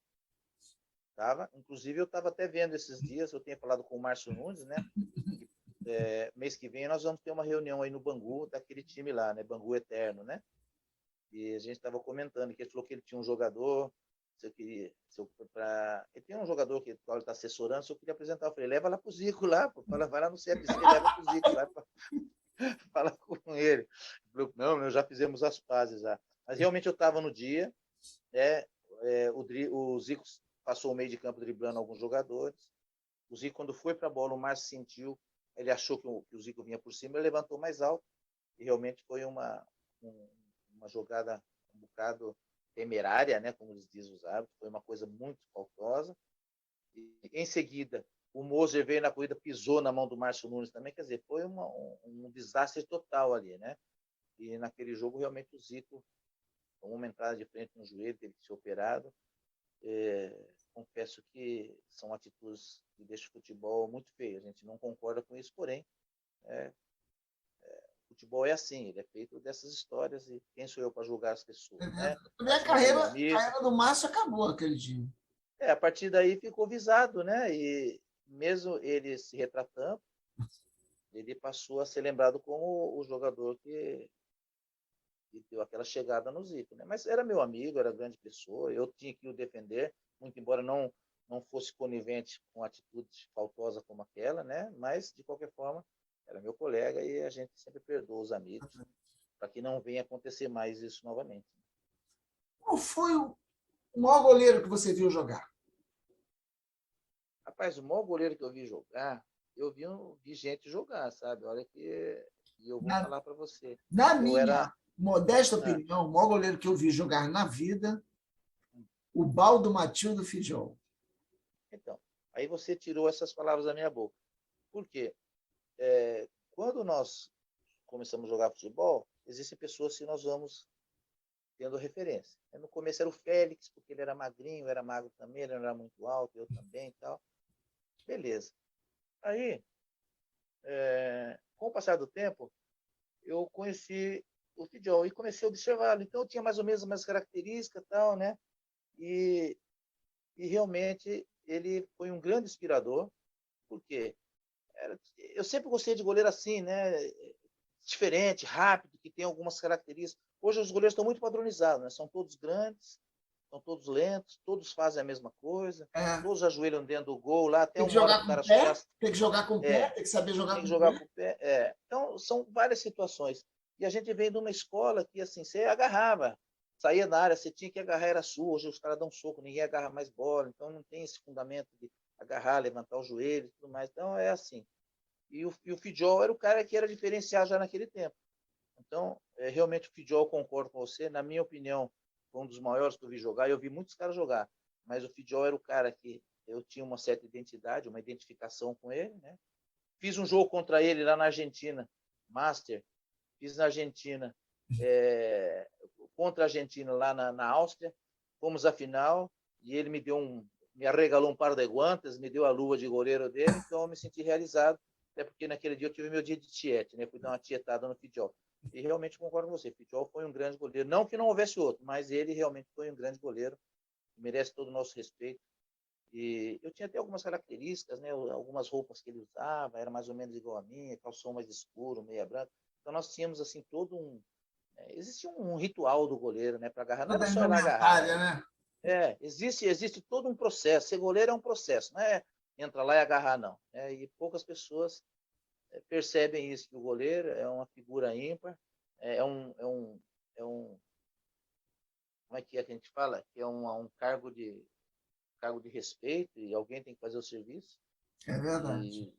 Inclusive, eu estava até vendo esses dias, eu tinha falado com o Márcio Nunes, né? Mês que vem nós vamos ter uma reunião aí no Bangu, daquele time lá, né? Bangu Eterno, né? E a gente estava comentando que ele falou que ele tinha um jogador, ele tem um jogador que ele está assessorando, se eu queria apresentar, eu falei, leva lá pro Zico lá, vai lá no CFC, leva pro Zico lá, fala com ele. Falei, não, nós já fizemos as pazes já. Mas realmente eu estava no dia, o Zico passou o meio de campo driblando alguns jogadores. O Zico, quando foi para a bola, o Márcio sentiu, ele achou que o Zico vinha por cima, ele levantou mais alto. E realmente foi uma jogada um bocado temerária, né, como eles dizem os árbitros. Foi uma coisa muito faltosa. E, em seguida, o Moser veio na corrida, pisou na mão do Márcio Nunes também. Quer dizer, foi um desastre total ali, né? E naquele jogo, realmente, o Zico, com uma entrada de frente no joelho, teve que ser operado. Confesso que são atitudes que deixam o futebol muito feio. A gente não concorda com isso, porém, o futebol é assim, ele é feito dessas histórias e quem sou eu para julgar as pessoas? Né? A carreira do Márcio acabou aquele dia. A partir daí ficou visado, né? E mesmo ele se retratando, ele passou a ser lembrado como o jogador que deu aquela chegada no Zico, né? Mas era meu amigo, era grande pessoa, eu tinha que o defender, muito embora não fosse conivente com atitude faltosa como aquela, né? Mas, de qualquer forma, era meu colega e a gente sempre perdoa os amigos para que não venha acontecer mais isso novamente. Qual foi o maior goleiro que você viu jogar? Rapaz, o maior goleiro que eu vi jogar, eu vi gente jogar, sabe? Olha que eu vou falar para você. Na minha modesta opinião, o maior goleiro que eu vi jogar na vida, o Baldo Matildo Fijol. Então, aí você tirou essas palavras da minha boca. Por quê? Quando nós começamos a jogar futebol, existem pessoas que nós vamos tendo referência. No começo era o Félix, porque ele era magrinho, era magro também, ele não era muito alto, eu também e tal. Beleza. Aí, com o passar do tempo, eu conheci o Fijol e comecei a observá-lo. Então, eu tinha mais ou menos as mesmas características e tal, né? E realmente ele foi um grande inspirador, porque eu sempre gostei de goleiro assim, né? Diferente, rápido, que tem algumas características. Hoje os goleiros estão muito padronizados, né? São todos grandes, são todos lentos, todos fazem a mesma coisa, É. todos ajoelham dentro do gol lá, até Tem que uma hora jogar que o com o cara pé, chutar. tem que jogar com o pé, tem que saber jogar Tem com que o jogar pé. com o pé. Então, são várias situações. E a gente vem de uma escola que, assim, você agarrava, saía da área, você tinha que agarrar, era sua. Hoje os caras dão soco, ninguém agarra mais bola, então não tem esse fundamento de agarrar, levantar o joelho e tudo mais. Então, é assim. E o Fidjol era o cara que era diferenciado já naquele tempo. Então, realmente o Fidjol, concordo com você, na minha opinião, foi um dos maiores que eu vi jogar, e eu vi muitos caras jogar, mas o Fidjol era o cara que eu tinha uma certa identidade, uma identificação com ele, né? Fiz um jogo contra ele lá na Argentina, Master, fiz na Argentina, contra a Argentina lá na Áustria, fomos à final, e ele me arregalou um par de guantes, me deu a luva de goleiro dele, então eu me senti realizado, até porque naquele dia eu tive meu dia de tiete, né? Fui dar uma tietada no Fidjol. E realmente concordo com você, Fidjol foi um grande goleiro. Não que não houvesse outro, mas ele realmente foi um grande goleiro, merece todo o nosso respeito. E eu tinha até algumas características, né? Algumas roupas que ele usava, era mais ou menos igual a minha, calção mais escuro, meia branca. Então nós tínhamos assim todo um... existia um ritual do goleiro, né? Para agarrar, não Toda era a só ir lá agarrar. indumentária, né? Existe todo um processo. Ser goleiro é um processo, não é entra lá e agarrar, não. E poucas pessoas percebem isso, que o goleiro é uma figura ímpar, é um como é que a gente fala? Que é um cargo de respeito e alguém tem que fazer o serviço É verdade.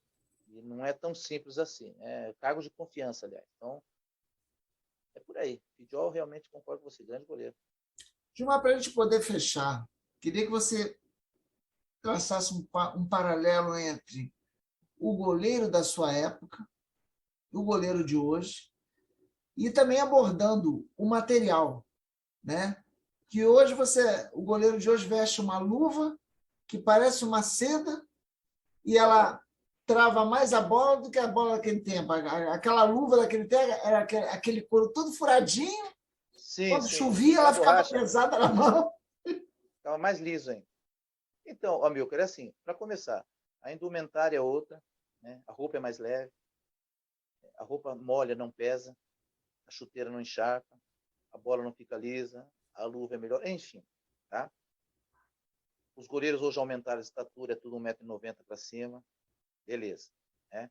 e não é tão simples assim. É cargo de confiança, aliás. Então, é por aí. Fidjol, realmente concordo com você, grande goleiro. Gilmar, para a gente poder fechar, queria que você traçasse um paralelo entre o goleiro da sua época e o goleiro de hoje, e também abordando o material, né? Que hoje o goleiro de hoje veste uma luva que parece uma seda e ela trava mais a bola do que a bola daquele tempo. Aquela luva daquele tempo era aquele couro todo furadinho. Sim, Quando sim. chovia, A ela ficava borracha pesada na mão. ficava mais liso ainda. Então, Amilcar, é assim, para começar, a indumentária é outra, né? A roupa é mais leve, a roupa molha, não pesa, a chuteira não encharca, a bola não fica lisa, a luva é melhor, enfim, tá? Os goleiros hoje aumentaram a estatura, é tudo 1,90 m para cima, beleza, né?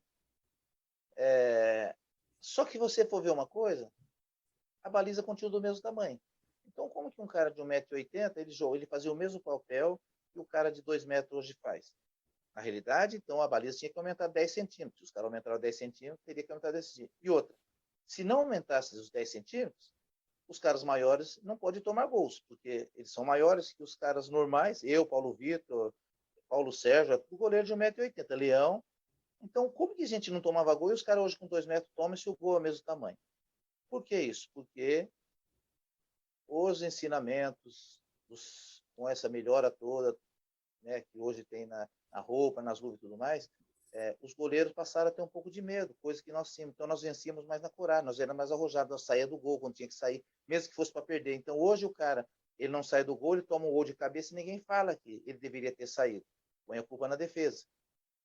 Só que você for ver uma coisa, a baliza continua do mesmo tamanho. Então, como que um cara de 1,80 m, ele fazia o mesmo papel que o cara de 2 metros hoje faz? Na realidade, então, a baliza tinha que aumentar 10 centímetros. Se os caras aumentaram 10 centímetros, teria que aumentar 10 centímetros. E outra, se não aumentasse os 10 centímetros, os caras maiores não podem tomar gols, porque eles são maiores que os caras normais. Eu, Paulo Vitor, Paulo Sérgio, é tudo goleiro de 1,80 m. Leão. Então, como que a gente não tomava gol e os caras hoje com 2 metros tomam se o gol é o mesmo tamanho? Por que isso? Porque os ensinamentos com essa melhora toda, né, que hoje tem na roupa, nas luvas e tudo mais, os goleiros passaram a ter um pouco de medo, coisa que nós tínhamos. Então, nós vencíamos mais na coragem, nós éramos mais arrojados, nós saía do gol quando tinha que sair, mesmo que fosse para perder. Então, hoje o cara, ele não sai do gol, ele toma um gol de cabeça e ninguém fala que ele deveria ter saído. Põe a culpa na defesa,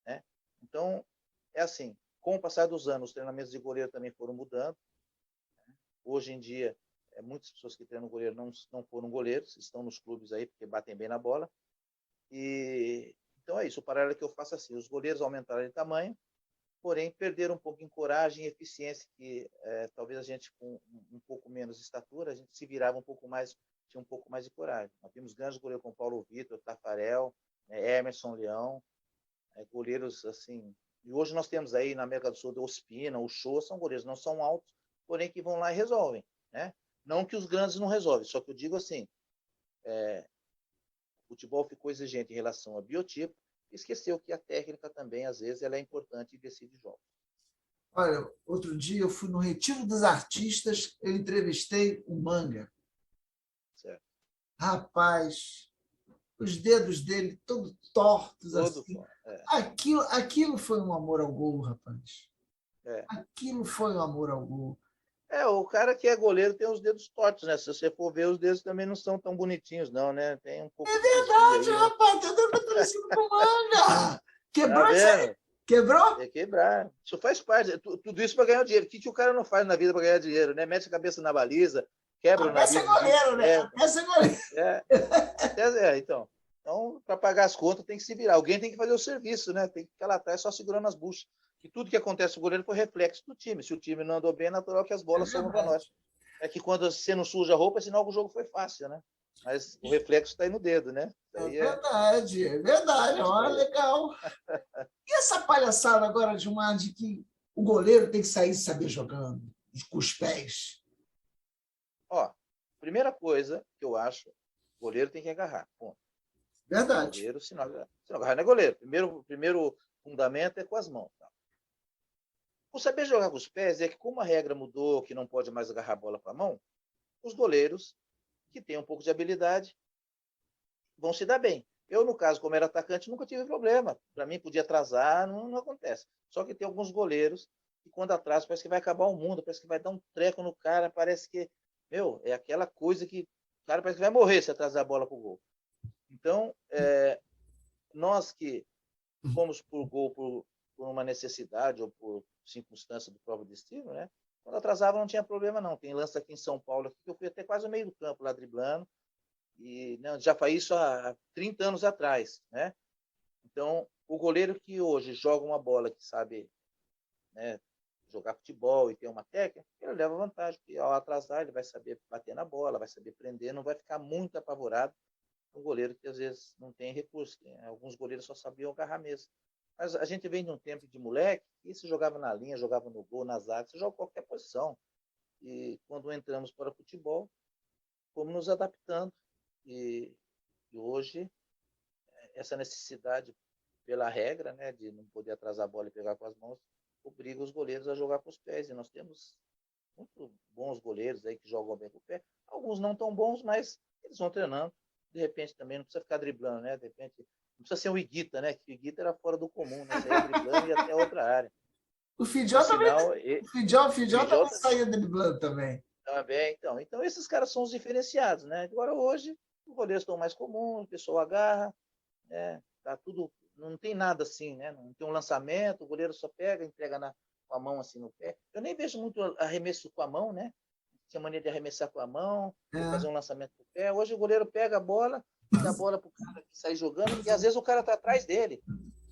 né? Então, é assim, com o passar dos anos, os treinamentos de goleiro também foram mudando. Hoje em dia, muitas pessoas que treinam goleiro não foram goleiros, estão nos clubes aí, porque batem bem na bola. E então é isso, o paralelo que eu faço assim, os goleiros aumentaram de tamanho, porém perderam um pouco em coragem e eficiência, que talvez a gente com um pouco menos de estatura, a gente se virava um pouco mais, tinha um pouco mais de coragem. Nós vimos grandes goleiros como Paulo Vitor, Tafarel, Emerson Leão, goleiros assim, e hoje nós temos aí na América do Sul o Ospina, o Show, são goleiros, não são altos, porém que vão lá e resolvem, né? Não que os grandes não resolvem, só que eu digo assim, o futebol ficou exigente em relação ao biotipo, esqueceu que a técnica também, às vezes, ela é importante e decide jogos. Olha, outro dia eu fui no Retiro dos Artistas, eu entrevistei o Manga. Certo. Rapaz, os dedos dele todos tortos Todo assim. é. Aquilo foi um amor ao gol, rapaz. Aquilo foi um amor ao gol. O cara que é goleiro tem os dedos tortos, né? Se você for ver, os dedos também não são tão bonitinhos, não, né? Tem um pouco É verdade, aí, rapaz. Teu dedo tá parecido com o Manga. Quebrou tá isso aí? vendo? Quebrou? É quebrar. Isso faz parte. Tudo isso para ganhar dinheiro. O que o cara não faz na vida para ganhar dinheiro, né? Mete a cabeça na baliza, quebra o Até ser nariz dos bichos, goleiro, né? Até ser goleiro. Então, para pagar as contas tem que se virar. Alguém tem que fazer o serviço, né? Tem que ficar lá atrás só segurando as buchas. E tudo que acontece com o goleiro foi reflexo do time. Se o time não andou bem, é natural que as bolas sobram para nós. É que quando você não suja a roupa, é sinal que o jogo foi fácil, né? Mas o reflexo está aí no dedo, né? É verdade, é verdade. Olha, legal. E essa palhaçada agora de que o goleiro tem que sair e saber jogando com os pés? Ó, primeira coisa que eu acho, o goleiro tem que agarrar. Ponto. Verdade. Goleiro, se não agarrar, não é goleiro. Primeiro fundamento é com as mãos. Tá? O saber jogar com os pés é que, como a regra mudou, que não pode mais agarrar a bola com a mão, os goleiros que têm um pouco de habilidade vão se dar bem. Eu, no caso, como era atacante, nunca tive problema. Para mim, podia atrasar, não acontece. Só que tem alguns goleiros que, quando atrasa, parece que vai acabar o mundo, parece que vai dar um treco no cara, parece que, é aquela coisa que o cara parece que vai morrer se atrasar a bola para o gol. Então, nós que fomos por gol por uma necessidade ou por circunstância do próprio destino, né? Quando atrasava não tinha problema não. Tem lance aqui em São Paulo que eu fui até quase no meio do campo lá driblando e não, já faz isso há 30 anos atrás, né? Então, o goleiro que hoje joga uma bola que sabe, né, jogar futebol e tem uma técnica, ele leva vantagem, porque ao atrasar ele vai saber bater na bola, vai saber prender, não vai ficar muito apavorado um goleiro que às vezes não tem recurso. Alguns goleiros só sabiam agarrar mesmo. Mas a gente vem de um tempo de moleque e se jogava na linha, jogava no gol, na zaga, você joga qualquer posição. E quando entramos para o futebol, fomos nos adaptando. E hoje, essa necessidade pela regra, né, de não poder atrasar a bola e pegar com as mãos, obriga os goleiros a jogar com os pés. E nós temos muito bons goleiros aí que jogam bem com o pé. Alguns não tão bons, mas eles vão treinando. De repente também não precisa ficar driblando, né? De repente não precisa ser um Higuita, né? Que o Higuita era fora do comum, né? Saía driblando e ia até outra área. O Por Fidiol também, sinal, o Fidiol também saía driblando também. também. Então, esses caras são os diferenciados, né? Agora, hoje, os goleiros estão mais comuns, o pessoal agarra, né? Tá tudo, não tem nada assim, né? Não tem um lançamento, o goleiro só pega, entrega com a mão assim no pé. Eu nem vejo muito arremesso com a mão, né? Tinha mania de arremessar com a mão, ou fazer um lançamento com o pé. Hoje o goleiro pega a bola e dá a bola para o cara que sai jogando, e às vezes o cara está atrás dele.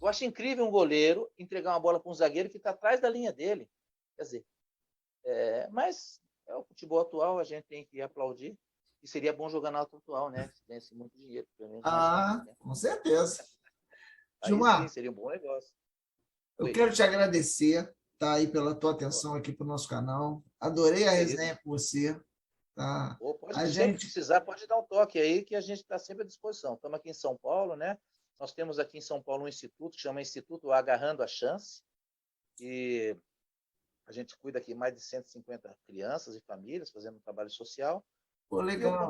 Eu acho incrível um goleiro entregar uma bola para um zagueiro que está atrás da linha dele. Quer dizer, mas é o futebol atual, a gente tem que aplaudir. E seria bom jogar na alta atual, né? Se ganhasse muito dinheiro, pelo menos mais rápido, né? Com certeza. Aí sim, Gilmar, seria um bom negócio. eu Oi. quero te agradecer, tá, aí pela tua atenção aqui para o nosso canal. Adorei a É isso. resenha com você. Tá? Pode A sempre gente, precisar, pode dar um toque aí, que a gente está sempre à disposição. Estamos aqui em São Paulo, né? Nós temos aqui em São Paulo um instituto que chama Instituto Agarrando a Chance, e a gente cuida aqui mais de 150 crianças e famílias, fazendo um trabalho social. pô, E eu legal.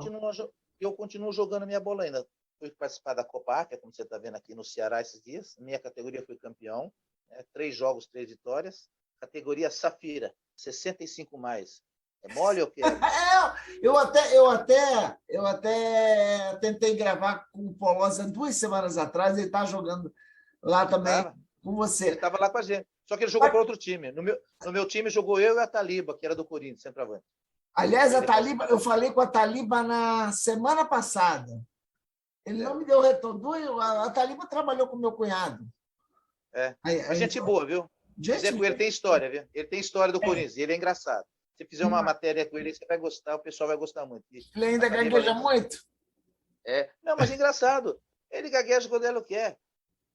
continuo jogando minha bola ainda. Fui participar da Copa África, como você está vendo aqui no Ceará esses dias. Minha categoria foi campeão, né? 3 jogos, 3 vitórias. Categoria Safira, 65 mais. É mole ou quero? Eu até tentei gravar com o Polosa 2 semanas atrás, ele está jogando lá também Tava. com Ele você. estava lá com a gente. Só que ele jogou para outro time. No meu time jogou eu e a Taliba, que era do Corinthians, centroavante. Aliás, Aí a ele Taliba, participava. eu falei com a Taliba na semana passada. Ele não É, me deu retorno. A Taliba trabalhou com meu cunhado. é. Aí Mas ele gente falou, boa, viu? Se fizer gente, com ele, tem história, viu? Ele tem história do Corinthians. Ele é engraçado. Se fizer uma matéria com ele, você vai gostar, o pessoal vai gostar muito. E ele a ainda Taliba, gagueja além de ser. muito. Não, mas é engraçado. Ele gagueja quando ele quer.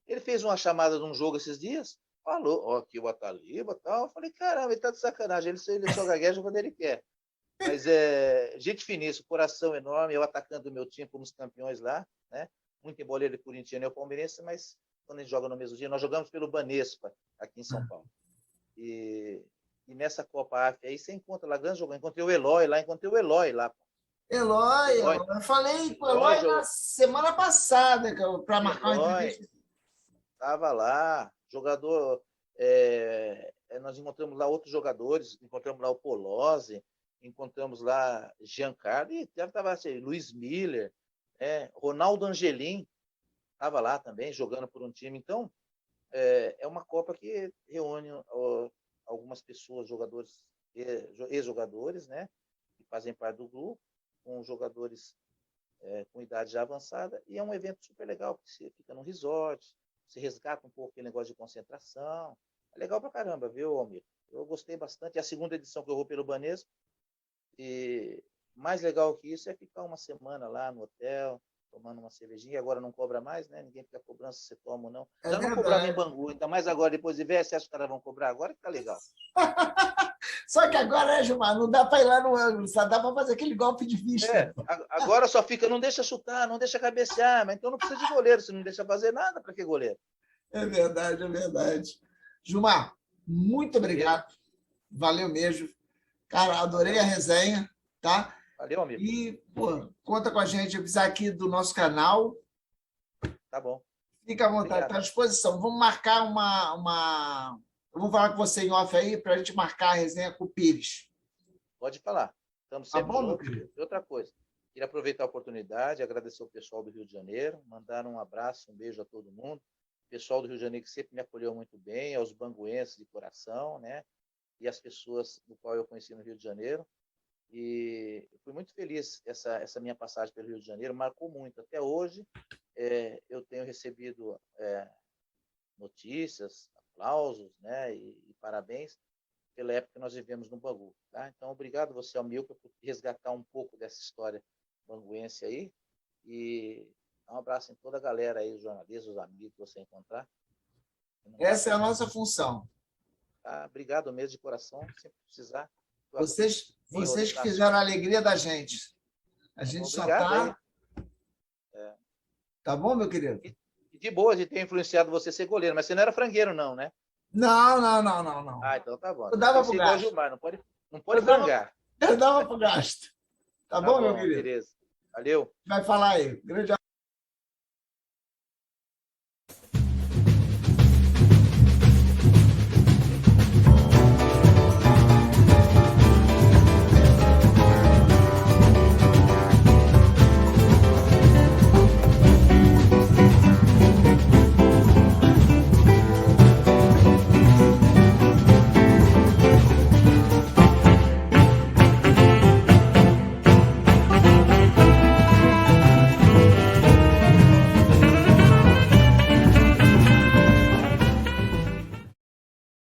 Ele fez uma chamada de um jogo esses dias. Falou, ó, aqui o Ataliba e tal. Eu falei, caramba, ele tá de sacanagem. Ele só gagueja quando ele quer. Mas gente finíssima, coração enorme, eu atacando o meu time, fomos campeões lá, né? Muito embora ele corintiano e eu palmeirense, mas quando a gente joga no mesmo dia, nós jogamos pelo Banespa, aqui em São Paulo. E nessa Copa AF aí você encontra lá grandes jogadores. Encontrei o Eloy lá. Eloy, Eloy, eu falei com o Eloy, Eloy na semana passada para marcar uma Eloy entrevista. estava lá, jogador. Nós encontramos lá outros jogadores, encontramos lá o Polozzi, encontramos lá Giancarlo, e estava assim, Luiz Miller, Ronaldo Angelim estava lá também, jogando por um time. Então, é uma Copa que reúne algumas pessoas, jogadores, ex-jogadores, né? fazem parte do grupo, com jogadores com idade já avançada, e é um evento super legal, porque você fica num resort, você resgata um pouco aquele negócio de concentração. É legal pra caramba, viu, Almir? Eu gostei bastante. É a segunda edição que eu vou pelo Banespa, e mais legal que isso é ficar uma semana lá no hotel, tomando uma cervejinha. Agora não cobra mais, né? Ninguém fica cobrando se você toma ou não. É Já não verdade. cobrava em Bangu, ainda mais agora, depois de ver, você acha que os caras vão cobrar agora? Que tá legal. Só que agora, Gilmar, não dá para ir lá no ângulo, só dá para fazer aquele golpe de vista. Agora só fica, não deixa chutar, não deixa cabecear, mas então não precisa de goleiro, se não deixa fazer nada, para que goleiro? É verdade, é verdade. Gilmar, muito obrigado. Valeu mesmo. Cara, adorei a resenha, tá? Valeu, amigo. E, pô, conta com a gente, avisar aqui do nosso canal. Tá bom. Fica à vontade, está à disposição. Vamos marcar uma... Eu vou falar com você em off aí para a gente marcar a resenha com o Pires. Pode falar. Estamos Tá sempre bom, meu juntos. querido? E outra coisa, queria aproveitar a oportunidade, agradecer o pessoal do Rio de Janeiro, mandar um abraço, um beijo a todo mundo. O pessoal do Rio de Janeiro que sempre me acolheu muito bem, aos banguenses de coração, né? E as pessoas do qual eu conheci no Rio de Janeiro. E fui muito feliz essa minha passagem pelo Rio de Janeiro, marcou muito. Até hoje eu tenho recebido notícias, aplausos, né, e parabéns pela época que nós vivemos no Bangu. Tá? Então, obrigado você, Amilcar, por resgatar um pouco dessa história banguense aí. E um abraço em toda a galera aí, os jornalistas, os amigos que você encontrar. Essa é a nossa função. Tá? Obrigado mesmo de coração, sempre precisar. Vocês que fizeram a alegria da gente. A gente só está... Tá bom, meu querido? De boa de ter influenciado você ser goleiro, mas você não era frangueiro, não, né? Não. Ah, então tá bom. Eu dava pro gasto. Gilmar, não pode frangar. Eu dava pro gasto. Tá bom, meu querido? Beleza. Valeu. Vai falar aí. Grande